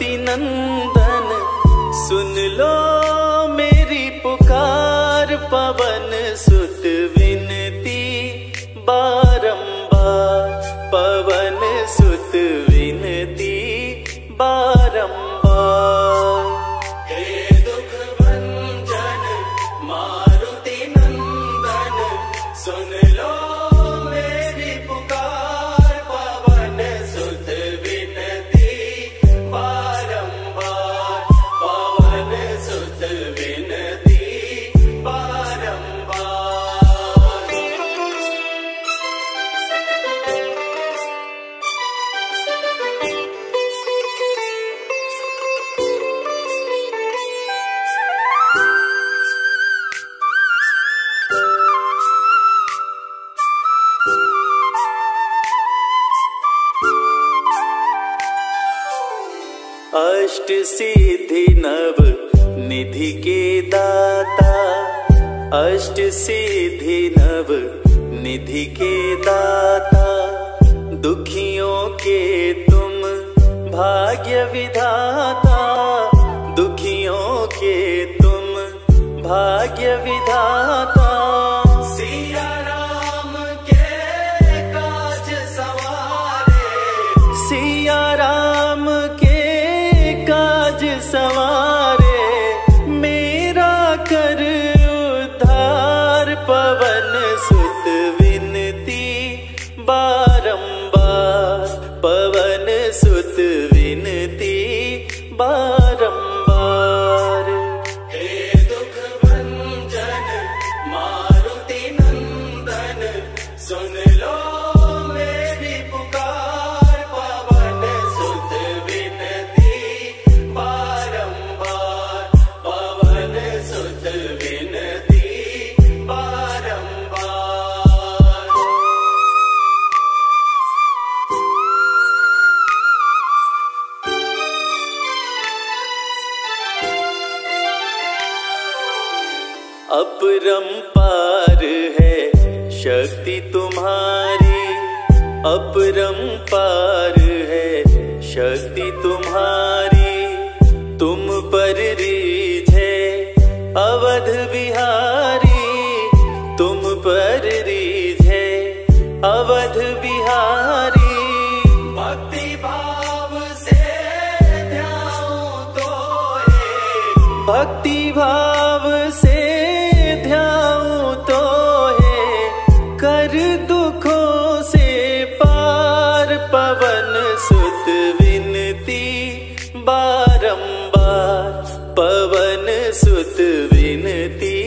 मारुति नंदन सुन लो मेरी पुकार, पवन सुत विनती बारंबार, पवन सुत विनती बारंबार। हे दुख भंजन मारुति नंदन सुन लो मेरी पुकार, पवन सुत विनती बारंबार, पवन सुत विनती बारंबार। अष्ट सिद्धि नव निधि के दाता, अष्ट सिद्धि नव निधि के दाता, दुखियों के तुम भाग्य विधाता, दुखियों के तुम भाग्य विधाता। सिया राम के काज सवारे, सिया राम के काज सवारे, मेरा कर उद्धार, पवन सुत विनती बारंबार, पवन सुत विनती बारंबार। हे दुख भंजन मारुति नंदन सुन लो मेरी पुकार, पवन सुत विनती बारंबार, पवन सुत विनती बारंबार। अपरंपार है शक्ति तुम्हारी, अपरंपार है शक्ति तुम्हारी, तुम पर रीझे अवध बिहारी, तुम पर रीझे अवध बिहारी। भक्ति भाव से ध्याऊं तो है, भक्ति भाव से ध्याऊं तो है, कर दुखों से पार, पवन सुत विनती बारंबार, पवन सुत विनती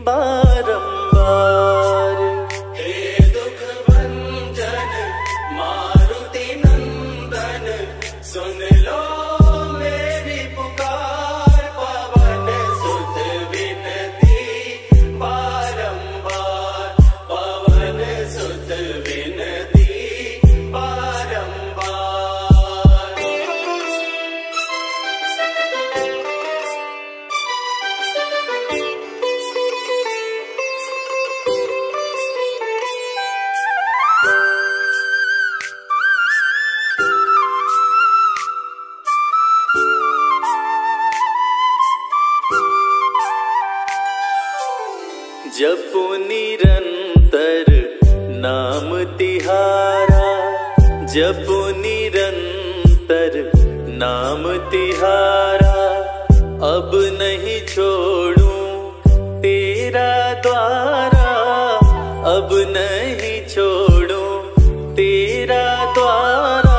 बारंबार। हे दुख भंजन मारुति नंदन सुन लो मेरी पुकार, पवन सुत विनती बारंबार, पवन सुत विनती बारंबार। जपो निरंतर नाम तिहारा, जपो निरंतर नाम तिहारा, अब नहीं छोड़ूं तेरा द्वारा, अब नहीं छोड़ूं तेरा द्वारा।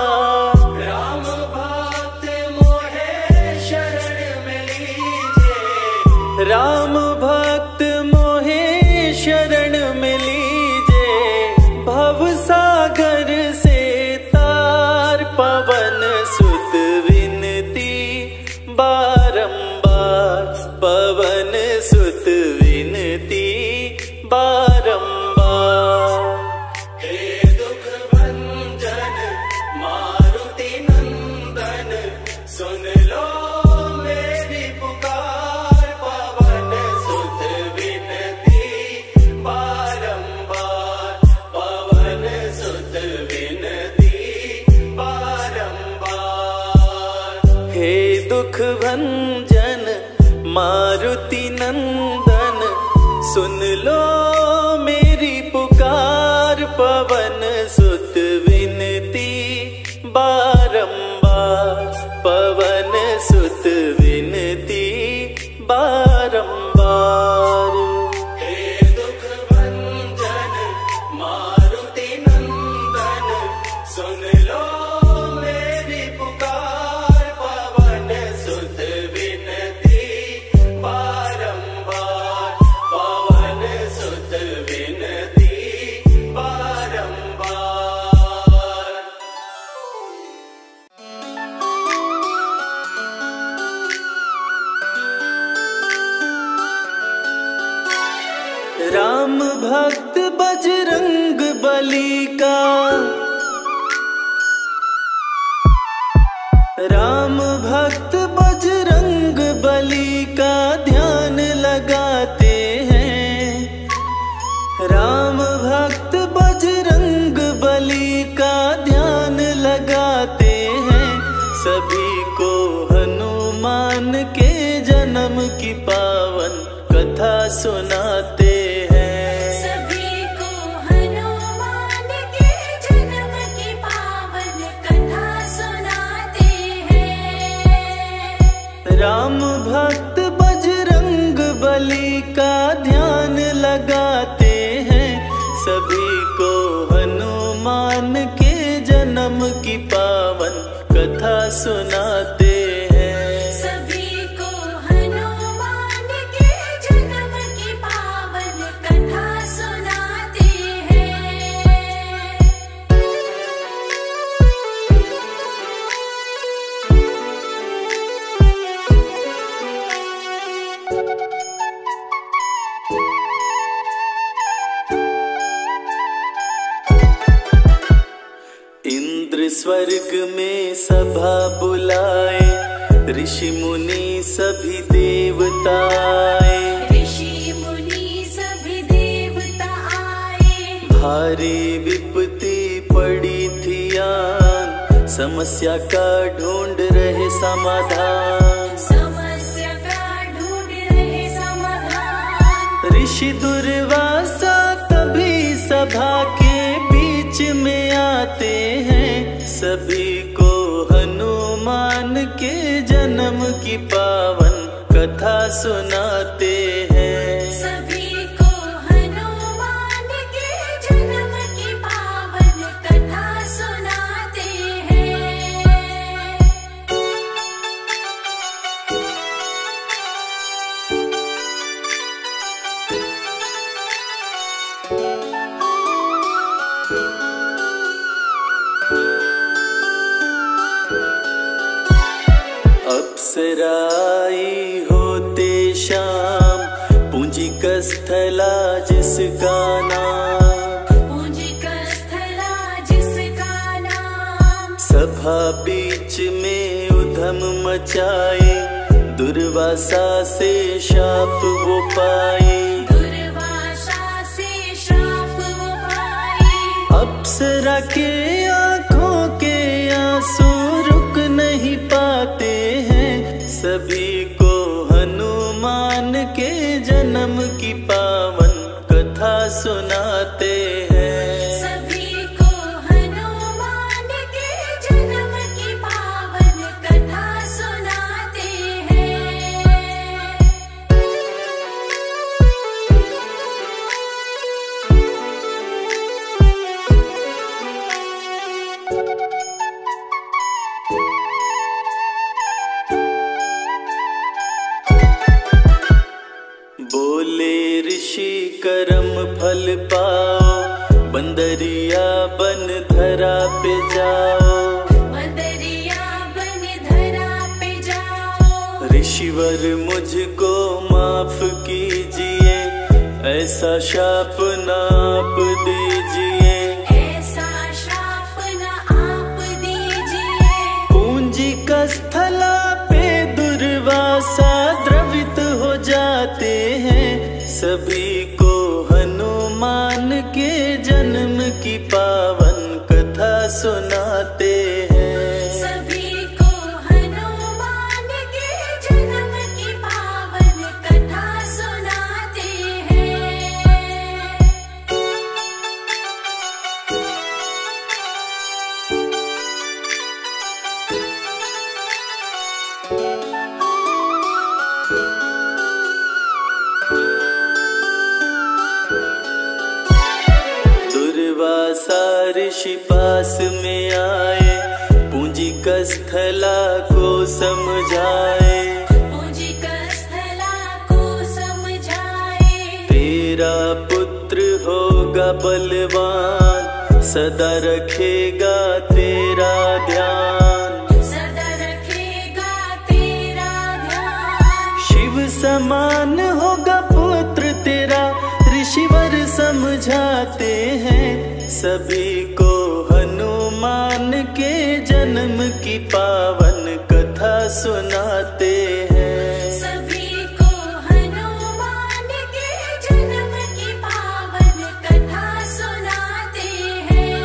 राम भक्त मोहे शरण में लीजे, राम भक्त मोहे शरण में लीजे, भव सागर से तार, पवन सुत विनती बारंबार, पवन सुत विनती बारंबार। हे दुख भंजन मारुति नंदन सुन लो मेरी पुकार, पवन सुत विनती बारंबार, पवन सुत विनती बारंबार। हे मारुति नंदन सुन लो मेरी पुकार। पवन सुत विनती बारंबार, पवन सुत विनती बारंबार। हे दुख भंजन मारुति नंदन सुन लो मेरी पुकार। पवन सुत विनती बारंबार, पवन सुत विनती बारंबार। राम भक्त बजरंग बली का, राम भक्त बजरंग बली का ध्यान लगाते हैं। राम भक्त बजरंग बली का ध्यान लगाते हैं। सभी को हनुमान के जन्म की पावन कथा सुनाते हैं। सभी को हनुमान के जन्म की पावन कथा सुनाते हैं। राम भक्त बजरंग बली का ध्यान लगाते हैं। सभी को हनुमान के जन्म की पावन कथा सुनाते हैं। सभी को हनुमान के जन्म की पावन कथा सुनाते हैं। इंद्र स्वर्ग में सभा बुलाए, ऋषि मुनि सभी देवता आए। ऋषि मुनि सभी देवता आए। भारी विपत्ति पड़ी थी आन, समस्या का ढूंढ रहे समाधान। समस्या का ढूंढ रहे समाधान। ऋषि दुर्वासा तभी सभा के बीच में आते हैं। सभी को हनुमान के जन्म की पावन कथा सुनाते हैं। सभी को हनुमान के जन्म की पावन कथा सुनाते हैं। अप्सराई होते शाम, पूंजिक स्थला जिसका नाम। पूंजिक स्थला जिसका नाम। सभा बीच में उधम मचाए, दुर्वासा से शाप वो पाए। दुर्वासा से शाप वो पाए। अप्सरा के आँखों के आंसू रुक नहीं पाते हैं। सभी को हनुमान के जन्म की पावन कथा सुनाते हैं। सभी को हनुमान के जन्म की पावन कथा सुनाते हैं। बोले ऋषि कर्म फल पाओ, बंदरिया बन धरा पे जाओ। बंदरिया बन धरा पे जाओ। ऋषिवर मुझको माफ कीजिए, ऐसा शाप ना आप दीजिए। ऐसा शाप न आप दीजिए। पूंजिक स्थला पे दुर्वासा द्रवित हो जाते हैं। सभी को हनुमान के जन्म की पावन कथा सुनाते हैं। सभी को हनुमान के जन्म की पावन दुर्वासा ऋषि पास में आए, पूंजिक स्थला को समझाए। पूंजिक स्थला को समझाए। तेरा पुत्र होगा बलवान, सदा रखेगा तेरा ध्यान। सदा रखेगा तेरा ध्यान। शिव समान होगा पुत्र तेरा, ऋषिवर समझाते हैं सभी को। हनुमान के जन्म की पावन कथा सुनाते हैं। सभी को हनुमान के जन्म की पावन कथा सुनाते हैं।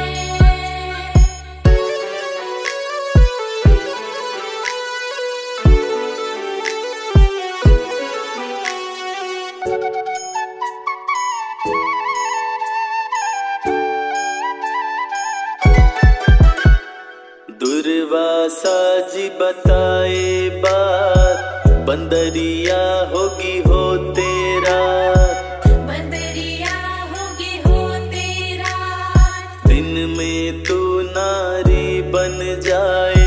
दुर्वासा जी बताए बात, बंदरिया होगी हो तेरा। बंदरिया होगी हो तेरा। दिन में तू नारी बन जाए,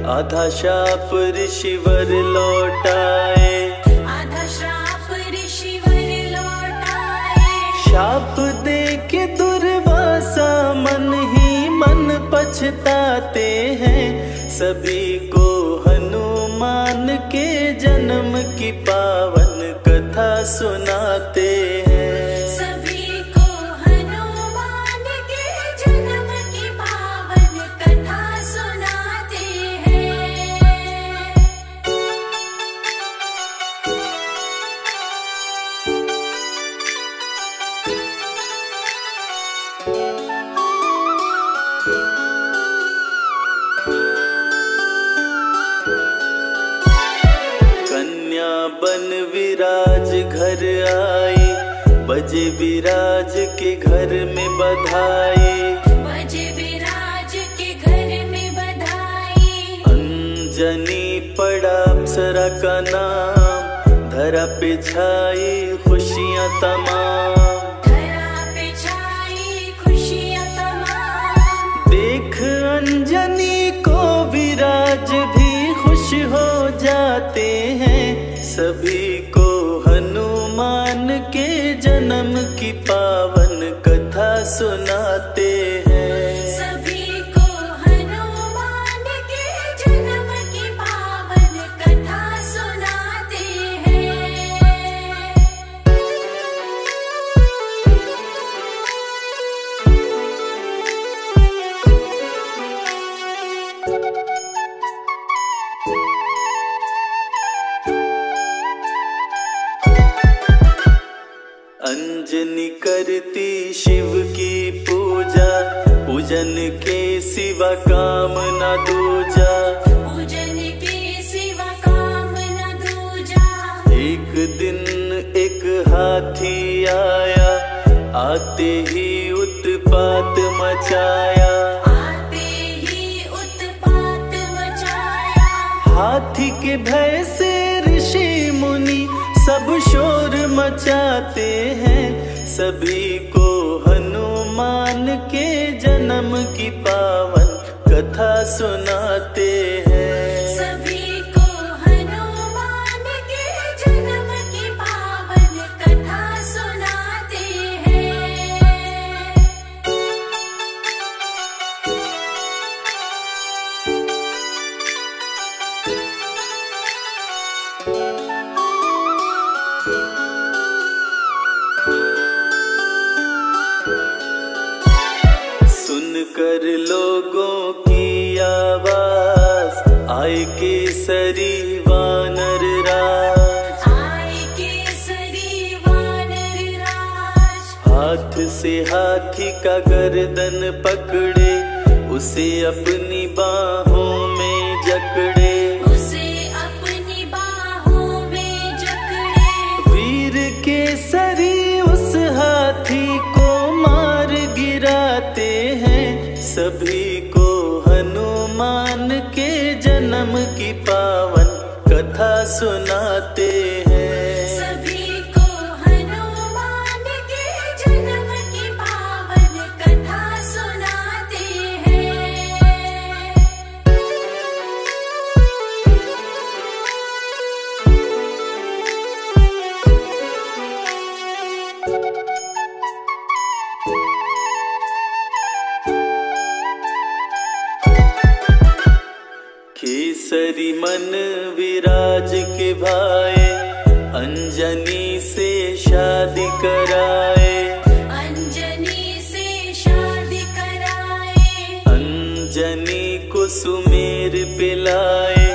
आधा शाप ऋषिवर लौटाए। आधा श्राप ऋषिवर लौटाए। शाप दे के दुर्वासा मन ही मन पछताते हैं। सभी को हनुमान के जन्म की पावन कथा सुनाते हैं। सभी को हनुमान के जन्म की पावन कथा सुनाते हैं। कन्या बन विराज घर आई, बजे विराज के घर में बधाई। बजे विराज के घर में बधाई। अंजनी पड़ा अप्सरा का नाम, धरा पे छाई खुशियां तमाम। धरा पे छाई खुशियां तमाम। देख अंजनी को विराज भी खुश हो जाते हैं। सभी को हनुमान के जन्म की पावन कथा सुनाते हैं। सभी को हनुमान के जन्म की पावन कथा सुनाते हैं। अंजनी करती शिव की पूजा, पूजन के सिवा काम न दूजा। पूजन के सिवा काम न दूजा। एक दिन एक हाथी आया, आते ही उत्पात मचाया। आते ही उत्पात मचाया। हाथी के भय से ऋषि मुनि सब शोर मचाते हैं। सभी को हनुमान के जन्म की पावन कथा सुनाते हैं। सभी को हनुमान के जन्म की पावन कथा सुनाते हैं। सुनकर लोगों की आवाज, आए केसरी वानर राज। आए केसरी वानर राज। हाथ से हाथी का गर्दन पकड़े, उसे अपनी बाहों में जकड़े। उसे अपनी बाहों में जकड़े। वीर केसरी उस हाथी को मार गिराते हैं। सभी को हनुमान के जन्म की पावन कथा सुनाते हैं। सभी को हनुमान के जन्म की पावन कथा सुनाते मन विराज के भाए, अंजनी से शादी कराए, अंजनी से शादी कराए। अंजनी को सुमेर पिलाए,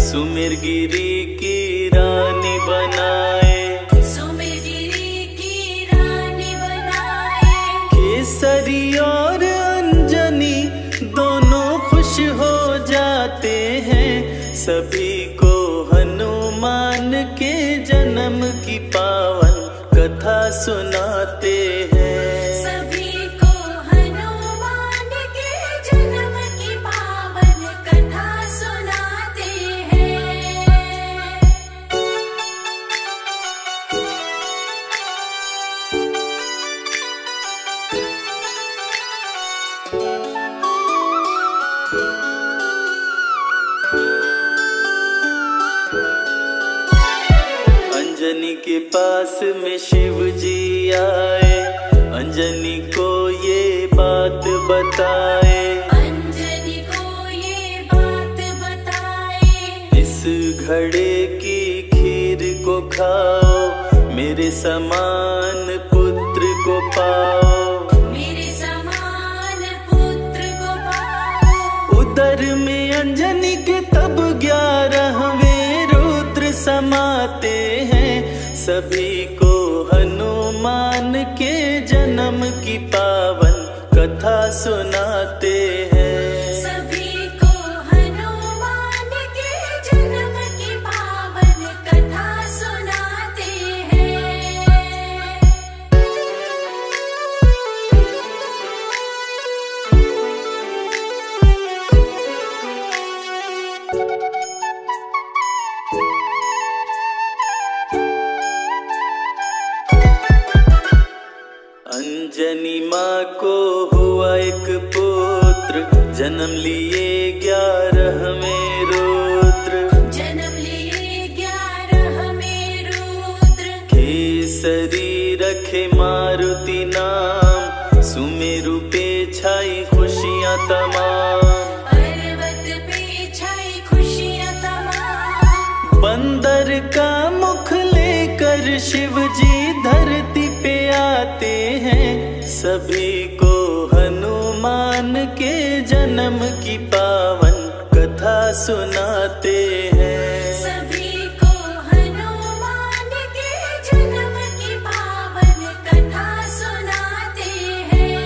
सुमेर गिरी की रानी बनाए, सुमेर गिरी की रानी बनाए। केसरी और अंजनी दोनों खुश हो जाते हैं, सभी को हनुमान के जन्म की पावन कथा सुनाते हैं। सभी को हनुमान के जन्म की पावन कथा सुनाते हैं। अंजनी के पास में शिव जी आए, अंजनी को ये बात बताए, अंजनी को ये बात बताए। इस घड़े की खीर को खाओ, मेरे समान पुत्र को पाओ, मेरे समान पुत्र को पाओ। उदर में अंजनी के तब 11वें रुद्र समाते हैं, सभी को हनुमान के जन्म की पावन कथा सुनाते हैं। सभी को हनुमान के जन्म की पावन कथा सुनाते हैं। अंजनी माँ को हुआ एक पुत्र, जन्म लिए 11वें रुद्र, जन्म लिए 11वें रुद्र। केसरी रखे मारुति नाम, सुमेरु पे छाई खुशियाँ तमाम, पर्वत पे छाई खुशियाँ तमाम। बंदर का मुख लेकर शिव जी धरती पे आते हैं, सभी को हनुमान के जन्म की पावन कथा सुनाते हैं। सभी को हनुमान के जन्म की पावन कथा सुनाते हैं।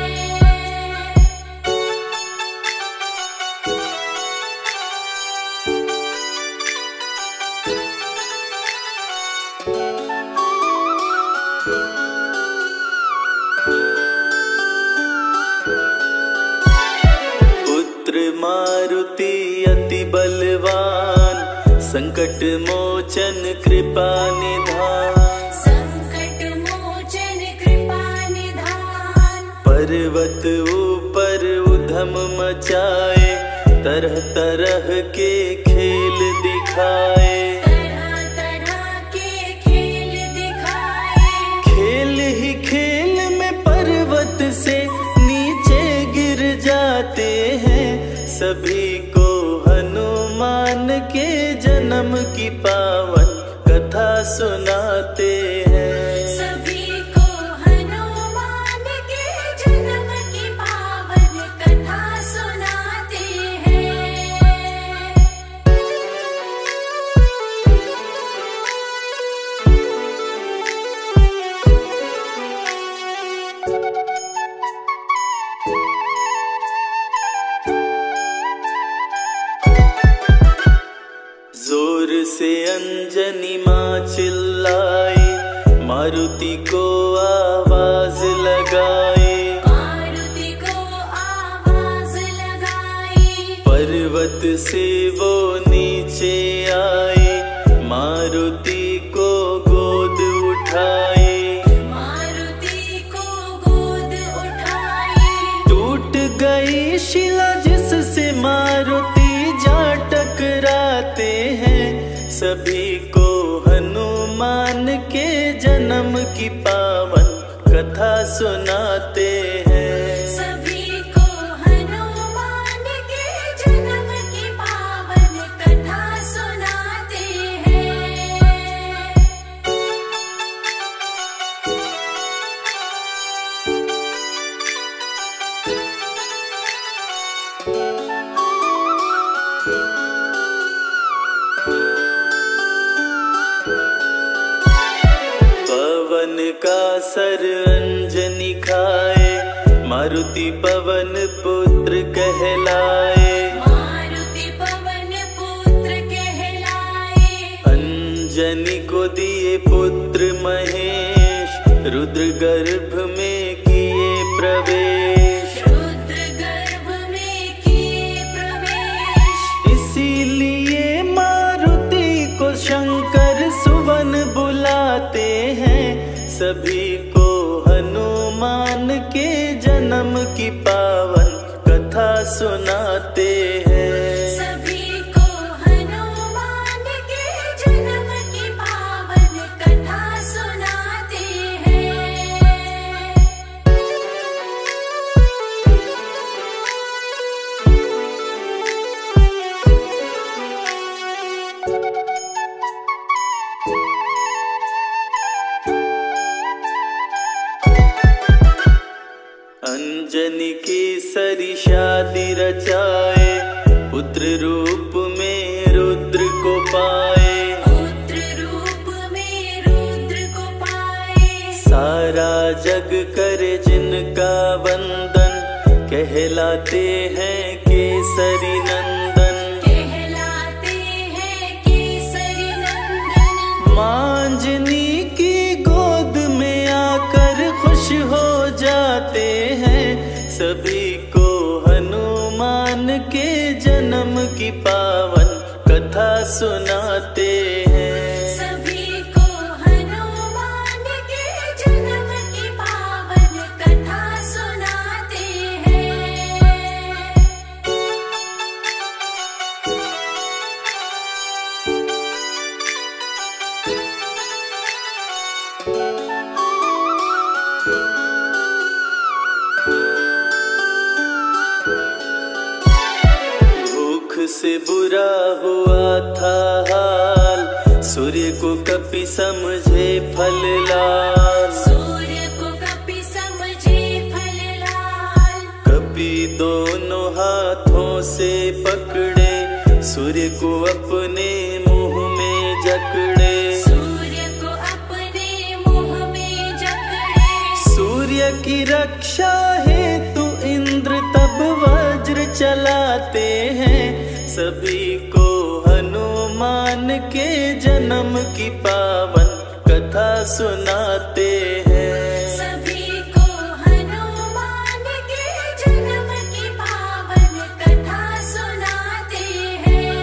पुत्र मारुति अति बलवान, संकट मोचन कृपा निधान, संकट मोचन कृपा निधान। पर्वत ऊपर उधम मचाए, तरह तरह के खेल दिखाए, तरह तरह के खेल दिखाए। खेल ही खेल में पर्वत से नीचे गिर जाते हैं, सभी को हनुमान के जन्म की पावन कथा सुनाते हैं। सभी को हनुमान के जन्म की पावन कथा सुनाते हैं। जोर से अंजनी माँ चिल्लाई, मारुति को आवाज लगाई, मारुति को आवाज लगाई। पर्वत से वो नीचे आई, मारुति को गोद उठाई, मारुति को गोद उठाई। टूट गई शिला जिससे मारुति जा टकराते हैं, सभी को हनुमान के जन्म की पावन कथा सुनाते हैं। सभी को हनुमान के जन्म की पावन कथा सुनाते पवन का सर अंजनी खाए, मारुति पवन पुत्र कहलाए। मारुति पवन पुत्र कहलाए। अंजनी को दिए पुत्र महेश, रुद्र गर्भ में किए प्रवेश। रुद्र गर्भ में किए प्रवेश। इसीलिए मारुति को शंकर सुवन बुलाते हैं। सभी को हनुमान के जन्म की पावन कथा सुनाते हैं। सभी को हनुमान के जन्म की पावन कथा सुनाते हैं। अंजनी केसरी शादी रचाए, पुत्र रूप में रुद्र को पाए। पुत्र रूप में रुद्र को पाए। सारा जग करे जिनका वंदन, कहलाते हैं केसरी नंदन। कहलाते हैं केसरी नंदन। मांजनी की गोद में आकर खुश हो जाते हैं। सभी को हनुमान के जन्म की पावन कथा सुनाते हैं। सभी को हनुमान के जन्म की पावन कथा सुनाते हैं। भूख से बुरा हुआ था हाल, सूर्य को कपि समझे फल लाल। सूर्य को कपि समझे फल लाल। कपि दोनों हाथों से पकड़े, सूर्य को अपने मुंह में जकड़े। सूर्य को अपने मुंह में जकड़े। सूर्य की रक्षा हेतु इंद्र तब वज्र चलाते हैं। सभी को हनुमान के जन्म की पावन कथा सुनाते हैं। सभी को हनुमान के जन्म की पावन कथा सुनाते हैं।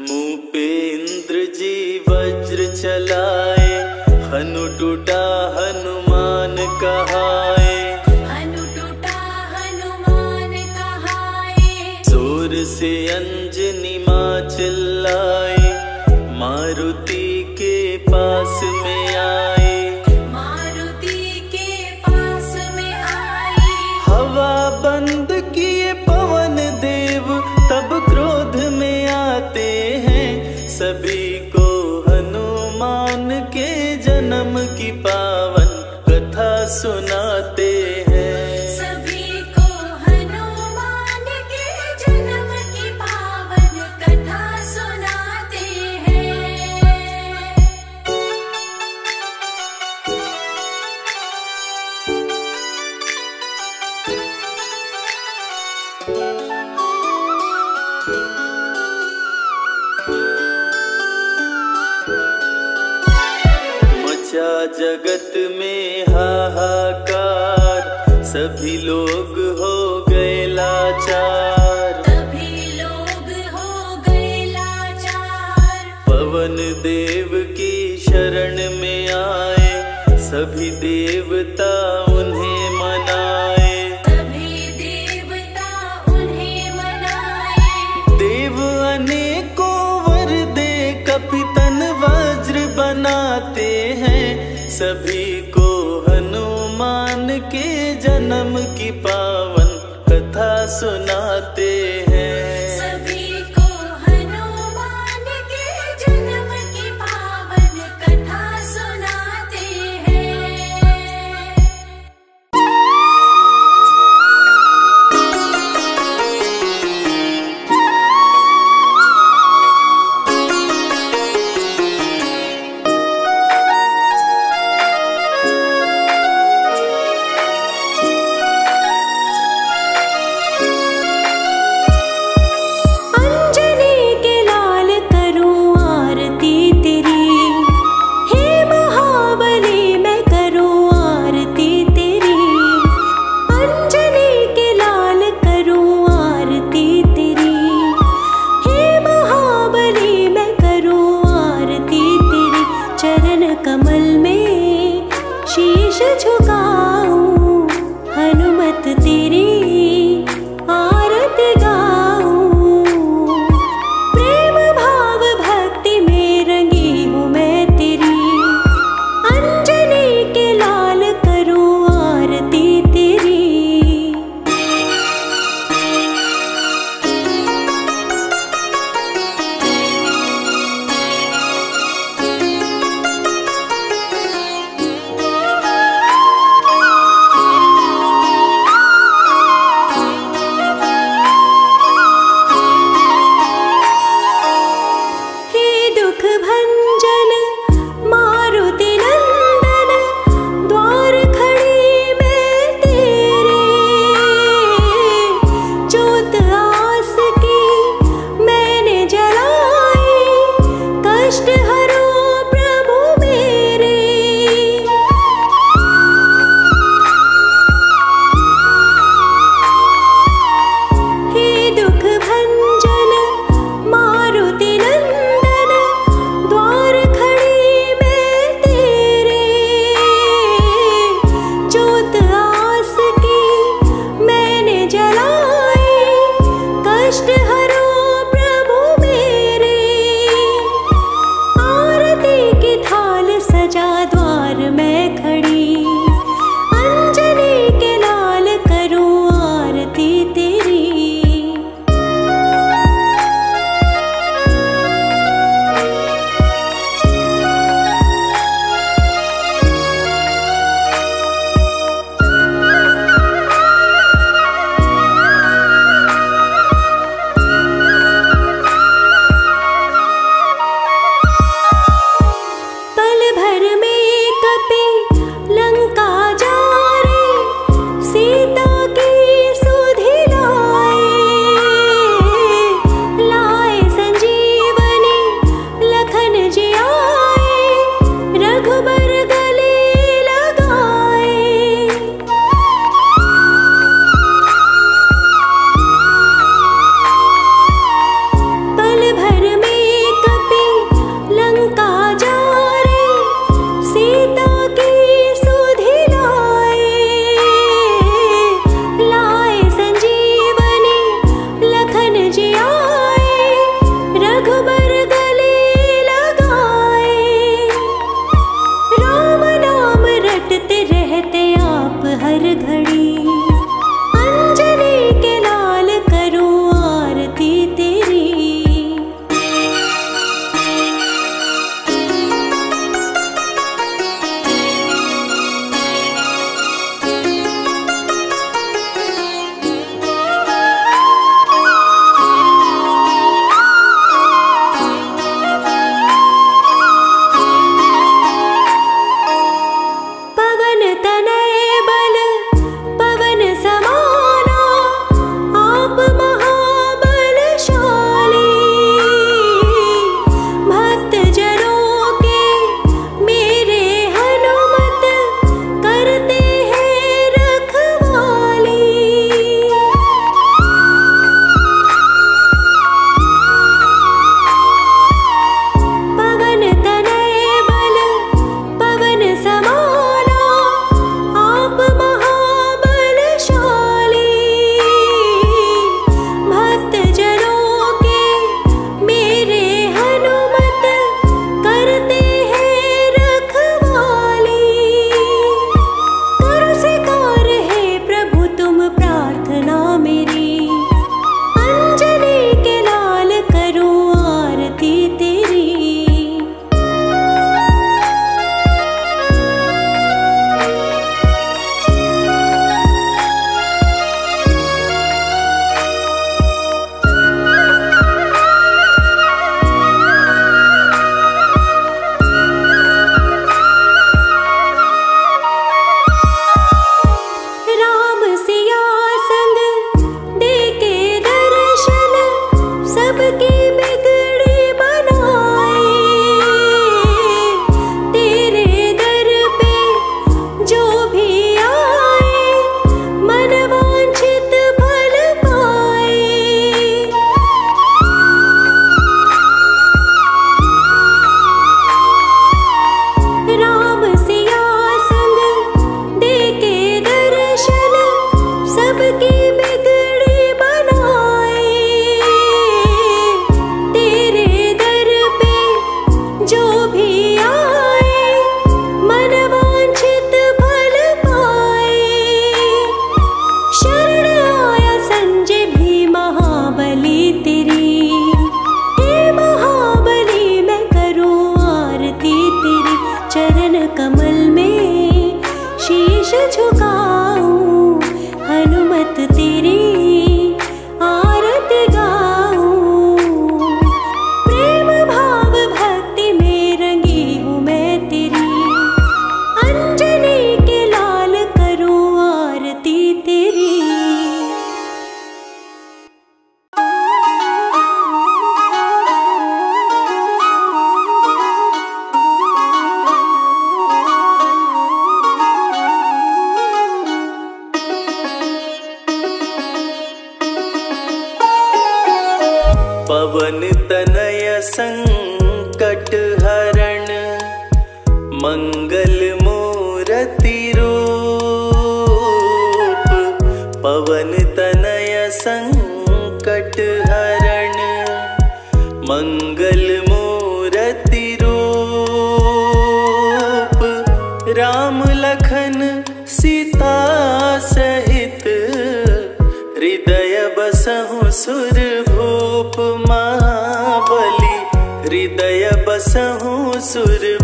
मुंह पे इंद्र जी वज्र चलाए, हनु टूटा हनुमान कहाए। हनु टूटा हनुमान कहाए। जोर से अंजनी माँ चिल्लाई, मारुति के पास में आए। मारुति के पास में आई। हवा बंद किए पवन देव तब क्रोध में आते हैं। सभी को हनुमान के जन्म की पावन कथा सुनाते हैं। सभी को हनुमान के जन्म की पावन कथा सुनाते हैं। मचा जगत में हाहाकार, सभी लोग हो गए लाचार। सभी लोग हो गए लाचार। पवन देव की शरण में आए, सभी देवता उन्हें मनाए। सभी देवता उन्हें मनाए। देव अनेकों वर दे कपितन वज्र बनाते हैं। सभी को हनुमान के जन्म की पावन कथा सुनाते हैं। सभी को हनुमान के जन्म की पावन कथा कमल में शीश झुकाऊं, हनुमत तेरी आरती गाऊं। प्रेम भाव भक्ति में रंगी हूँ मैं तेरी, अंजनी के लाल करूं आरती तेरी। संकट हरण मंगल मूर्ति रूप पवन तनय संकट हरण मंगल मूर्ति रूप राम लखन सीता सहित हृदय बसहु सुरभूप महाबली हृदय बसहु सुरभूप।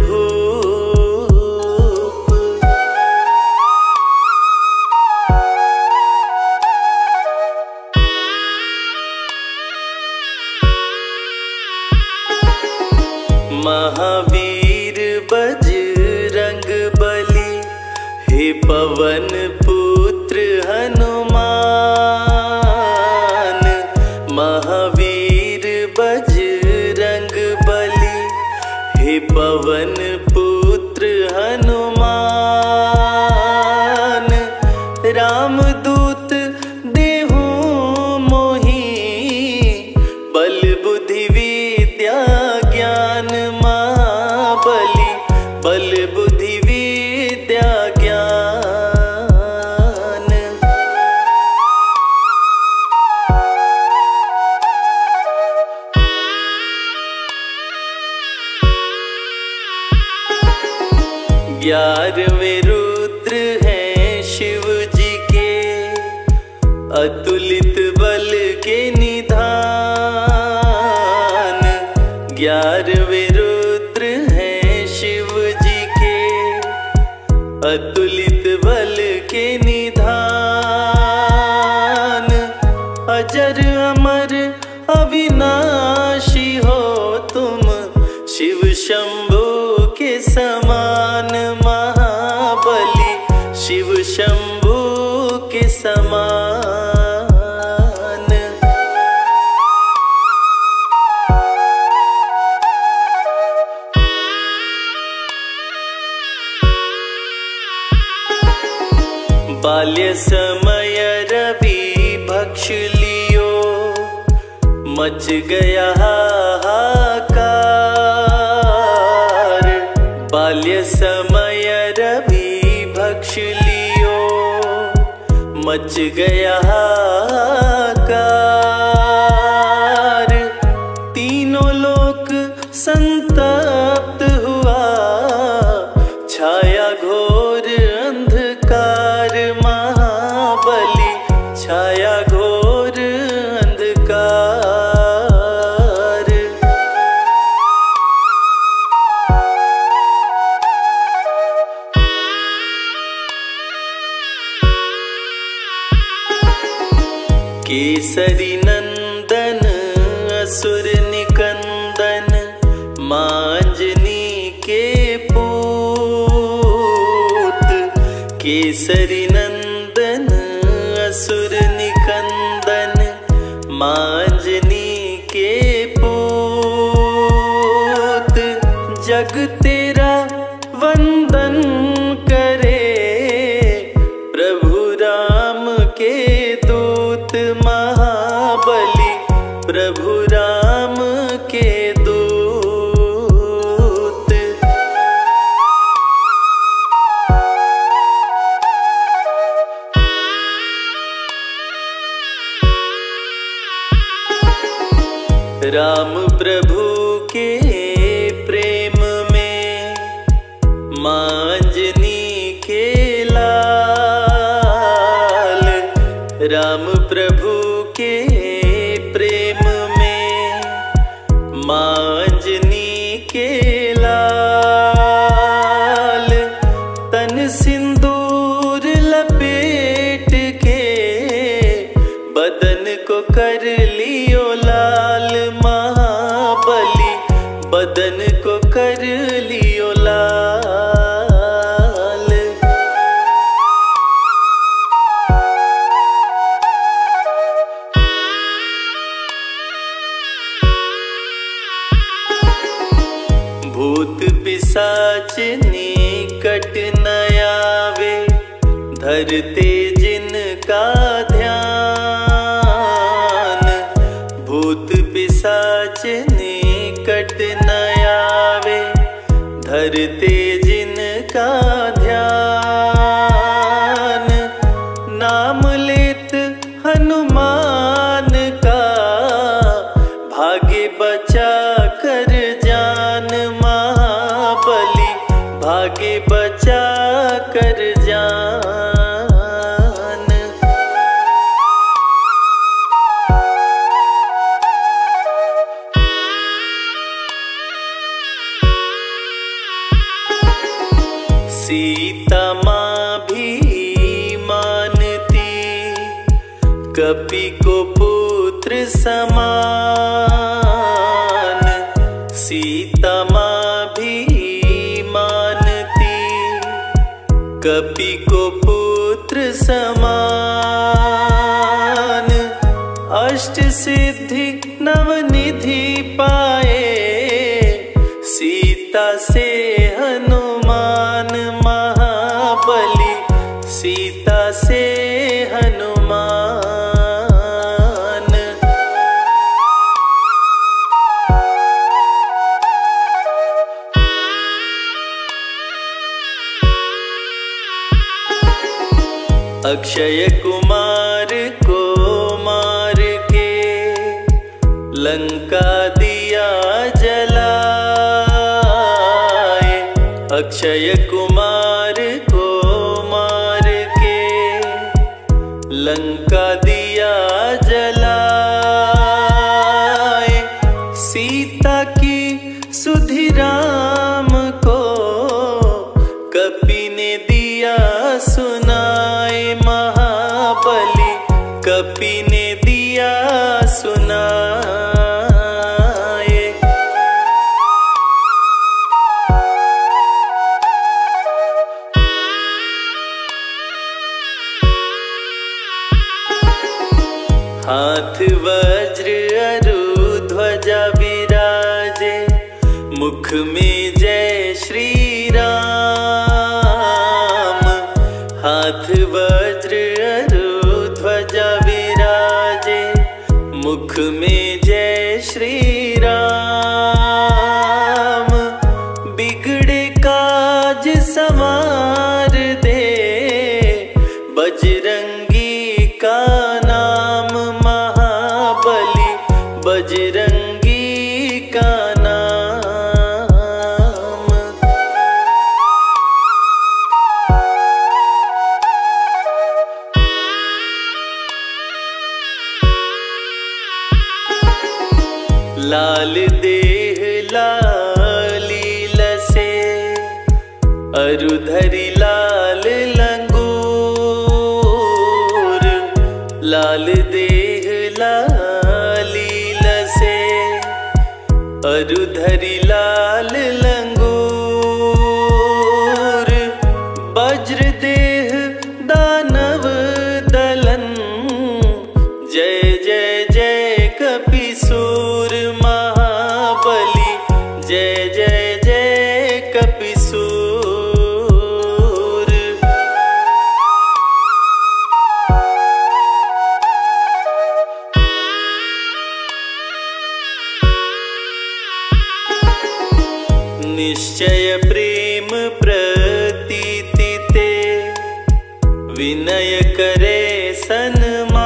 महावीर बजरंग बली हे पवन पुत्र हनुमान महावीर बजरंग बली हे पवन पुत्र हनुमान रामदूत देहु मोहि बल बुद्धि विद्या ज्ञान महाबली बल बुद्धि विद्या ज्ञान। ग्यारहवें रुद्र हैं शिव जी के अतुलित बल के निधान 11वें रुद्र हैं शिव जी के अतुलित बल के निधान अजर अमर अविनाशी हो तुम शिव शंभु के समान महाबली शिव शंभु के समान। बाल्य समय रवि भक्ष लियो मच गया हाहाकार बाल्य समय रवि भक्ष लियो मच गया हाहाकार तीनों लोक संतप्त हुआ छाया घोर अंधकार महाबली छाया घोर अंधकार। केसरी नंदन असुर निकंदन मांजनी के पूत केसरी नंदन असुर निकंदन मांजनी के पूत जग तेरा वंदन करे प्रभु राम के दूत महाबली प्रभु राम के दूत। राम प्रभु के प्रेम में मांजनी के लाल राम प्रभु के प्रेम में मांजनी के लाल तन सिंदूर लपेट के बदन को कर लियो लाल महाबली बदन को कर लियो लाल। भूत पिशाच निकट न आवे धरते जिनका ध्यान भूत पिशाच निकट धरते जिनका ध्यान, नाम लेत हनुमान का, भागे बचा कर जान महाबली, भागे बचा कर जान। सीता माँ भी मानती, कपि को पुत्र समान। सीता माँ भी मानती, कपि को पुत्र समान। अष्ट सिद्धि नवनिधि पाए, सीता से हनुमान महाबली, सीता से हनुमान। अक्षय कुमार को मार के, लंका दिया जलाए। अक्षय कुमार को मार के, लंका दिया जलाए। सीता की सुधि राम को, कपि ने दिया सुनाए महाबली, कपि ने दिया सुनाए। हाथ वज्र अरु ध्वजा विराजे, मुख में जय श्री राम। हाथ वज्र अरु ध्वजा विराजे, मुख में जय श्री राम। बिगड़े काज संवार दे, बजरंगी का नाम महाबली, बजरंगी का नाम। लाल देह लाली लसे, अरु धरि लाल लंगूर। लाल देह लाली लसे, अरु धरि लाल लंगूर। वज्र देह दानव दलन, जय जय जय कपिसूर महाबली, जय जय जय कपिसूर। निश्चय प्रेम प्रतीति ते, विनय करे सन्मान।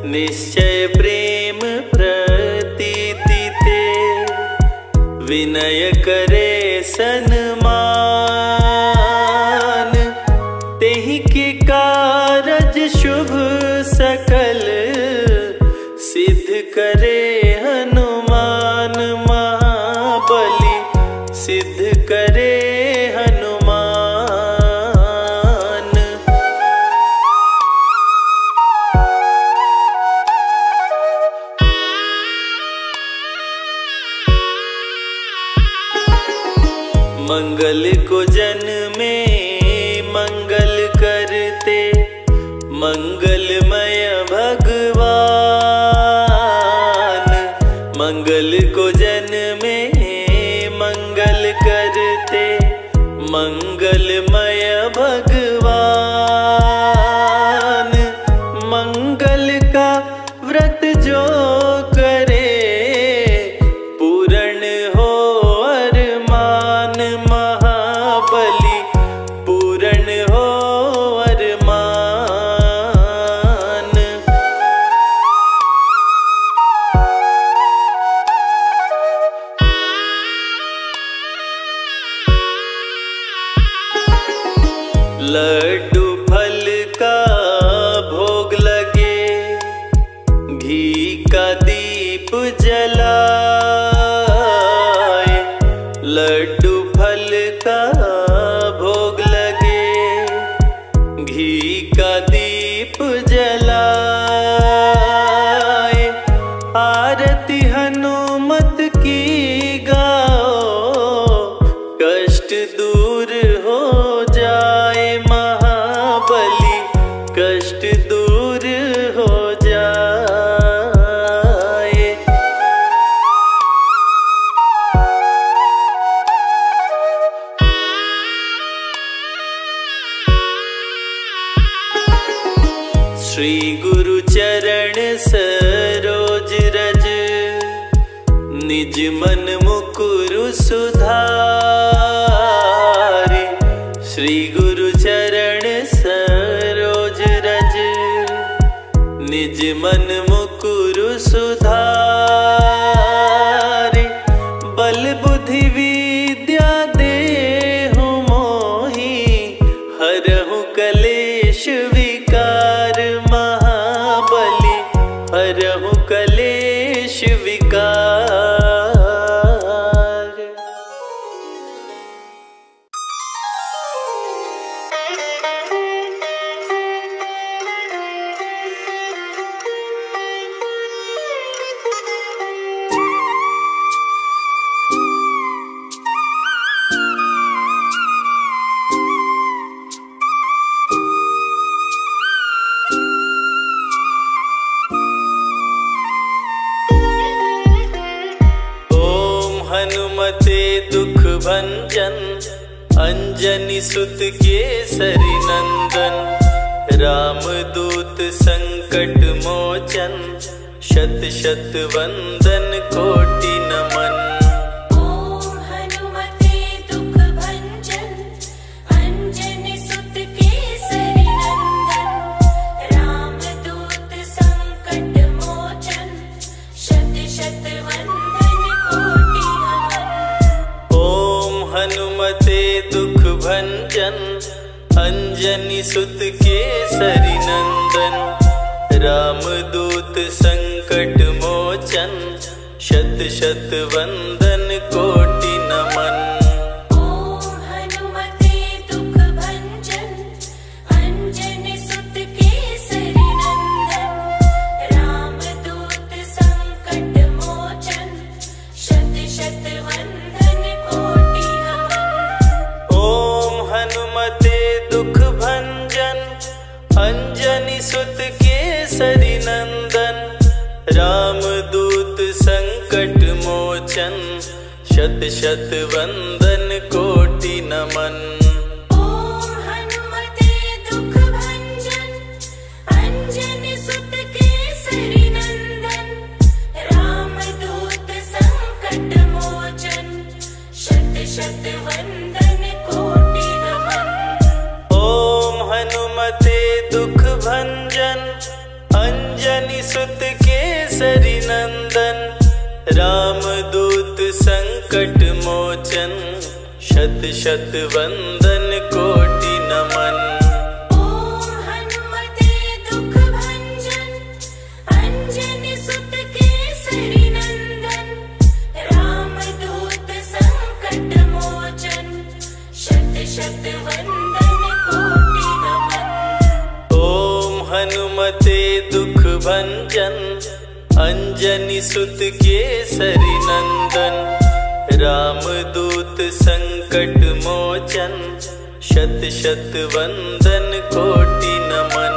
निश्चय प्रेम प्रतीति ते, विनय करे सन्मान। तेहि के कारज शुभ सकल, सिद्ध करे हनुमान महाबली, सिद्ध करे हनुमान। मंगल को जन में मंगल करते, मंगलमय भगवान। मंगल को जन में मंगल करते, मंगलमय भगवान। मंगल का व्रत जो करे, पूर्ण हो लड्डू फल का भोग लगे, घी का दीप जलाए। लड्डू फल का भोग लगे, घी का दीप जलाए। आरती हनुमत की गाओ, कष्ट दूर हो जाए महाबली, कष्ट दूर हो जाए। श्री गुरु चरण सरोज रज, निज मन मुकुरु सुधारे। श्री गुरु चरण सरोज रज, निज मन मुकुरु सुधारे। बल बुद्धि विद्या देहु मोहि, हरहु कलेश विकार महाबली, हरहु कलेश विकार। हनुमते दुख भंजन, अंजनी सुत केसरी नंदन। रामदूत संकट मोचन, शत शत वंदन कोटि नमन। ओम हनुमते दुख भंजन, अंजनी सुत केसरी नंदन। रामदूत संकट मोचन, शत शत वंदन कोटि नमन। ओम हनुमते दुख भंजन, अंजनी सुत केसरी नंदन। रामदूत संकट मोचन, शत शत वंदन कोटि नमन। ओम हनुमते दुख भंजन, अंजनी सुत केसरी नंदन। रामदूत संकट मोचन, शत शत वंदन कोटि नमन। ओम हनुमते दुख भंजन, अंजनी सुत केसरी नंदन। रामदूत संकट मोचन, शत शत वंदन कोटि नमन। ओम हनुमते दुख भंजन, अंजनी सुत केसरी नंदन। रामदूत संकट मोचन, शत शत वंदन कोटि नमन। ओम हनुमते दुख भंजन, अंजनी सुत केसरी नंदन। रामदूत संकट मोचन, शत शत वंदन कोटि नमन। ओम हनुमते दुख भंजन, अंजनी सुत केसरी नंदन। रामदूत संकट मोचन, शत शत वंदन कोटि नमन। ओम हनुमते दुख भंजन, अंजनी सुत केसरी नंदन। रामदूत संकट मोचन, शत शत वंदन कोटि नमन।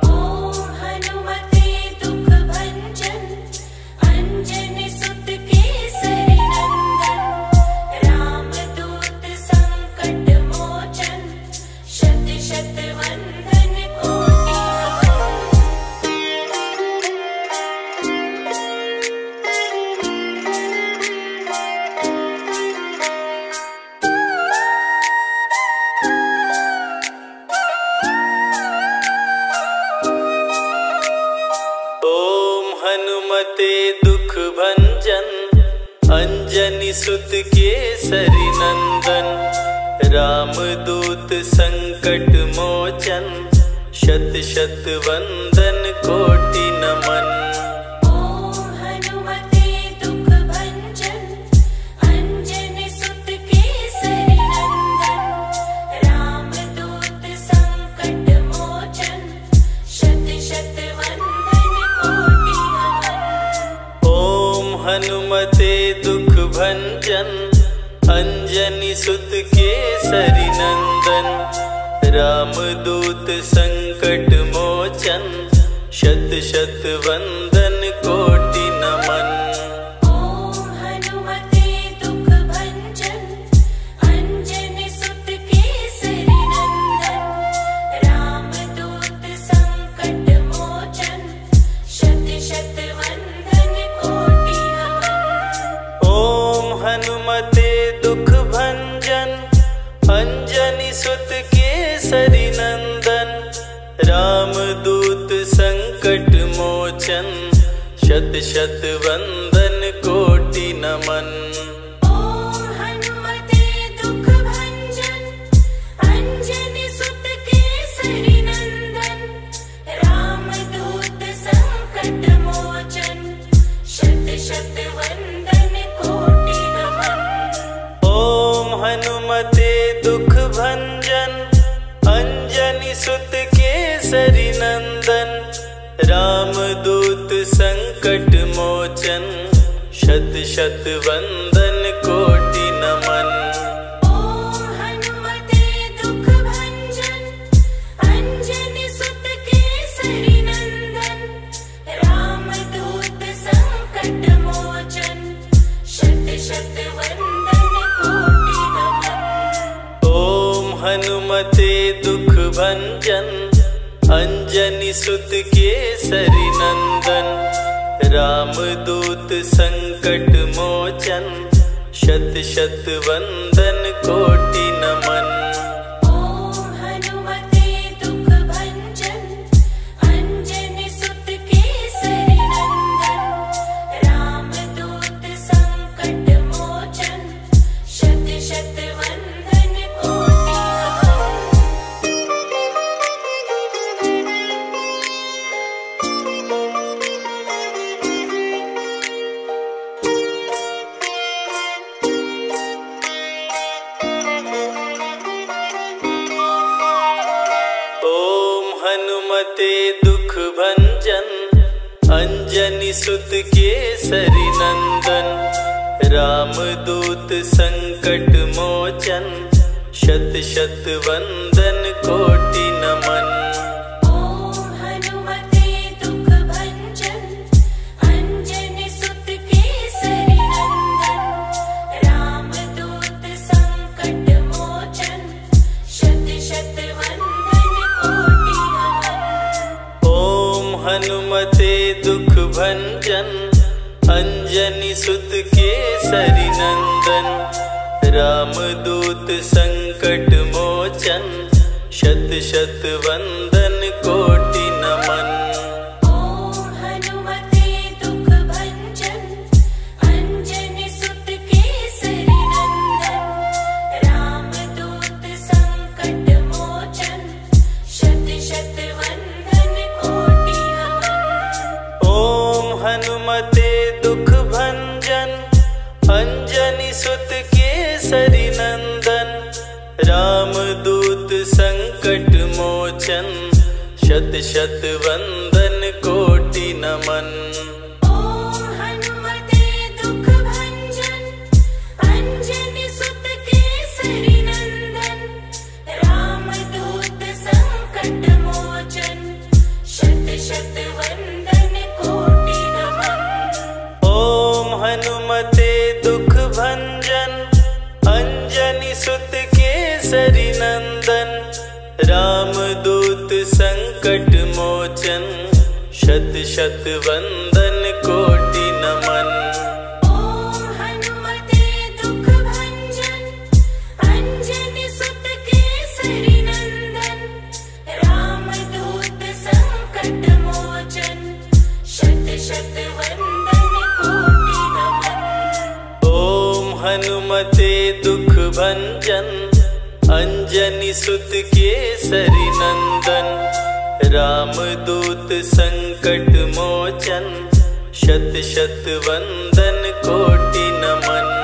ओम हनुमते दुख भंजन, अंजनी सुत केसरी नंदन। रामदूत संकट मोचन, शत शत वंदन कोटि नमन। हनुमते दुख भंजन, अंजनी सुत केसरी नंदन। रामदूत संकट मोचन, शत शत वंदन कोटि नमन। ओम हनुमते दुख भंजन, अंजनी सुत केसरी नंदन। रामदूत संकट मोचन, शत शत वंदन कोटि नमन। ओम हनुमते दुख भंजन, अंजनी सुत केसरी नंदन। रामदूत संकट मोचन, शत शत वंदन कोटि नमन। ओम हनुमते दुख भंजन, अंजनी सुत केसरी नंदन। रामदूत संकट मोचन, शत शत वंदन कोटि नमन। ओम हनुमते दुख भंजन, अंजनी सुत केसरी नंदन। रामदूत संकट मोचन, शत शत वंदन कोटि नमन। ओम हनुमते दुख भंजन, अंजनी सुत केसरी नंदन। रामदूत संकट मोचन, शत शत वंदन कोटि नमन। ओम हनुमते दुख भंजन, अंजनी सुत केसरी नंदन। रामदूत संकट मोचन, शत शत वंदन कोटि नमन। ओम हनुमते दुख भंजन, अंजनी सुत केसरी नंदन। रामदूत संकट मोचन, शत शत वंदन कोटि नमन। ओम हनुमते दुख भंजन, अंजनी सुत केसरी नंदन। रामदूत संकट मोचन, शत शत वंदन कोटि नमन। ओम हनुमते दुख भंजन, अंजनी सुत केसरी नंदन। रामदूत संकट मोचन, शत शत वंदन कोटि नमन। ओम हनुमते दुख भंजन, अंजनी सुत केसरी नंदन। रामदूत संकट मोचन, शत शत वंदन कोटि नमन। ओम हनुमते दुख भंजन, अंजनी सुत केसरी नंदन। रामदूत संकट मोचन, शत शत वंदन कोटि नमन। ओम हनुमते दुख भंजन, अंजनी सुत केसरी नंदन। रामदूत संकट मोचन, शत शत वंदन कोटि नमन। ओम हनुमते दुख भंजन, अंजनी सुत केसरी नंदन। रामदूत संकट मोचन, शत शत वंदन कोटि नमन। ओम हनुमते दुख भंजन, अंजनी सुत केसरी नंदन। रामदूत संकट मोचन, शत शत वंदन कोटि नमन। ओम हनुमते दुख भंजन, अंजनी सुत केसरी नंदन। रामदूत संकट मोचन, शत शत वंदन कोटि नमन। ओम हनुमते दुख भंजन, अंजनी सुत केसरी नंदन। रामदूत संकट मोचन, शत शत वंदन कोटि नमन। ओम हनुमते दुख भंजन, अंजनी सुत केसरी नंदन। रामदूत संकट मोचन, शत शत वंदन कोटि नमन। ओम हनुमते दुख भंजन, अंजनी सुत केसरी नंदन, रामदूत संकट मोचन, शत शत वंदन कोटि नमन।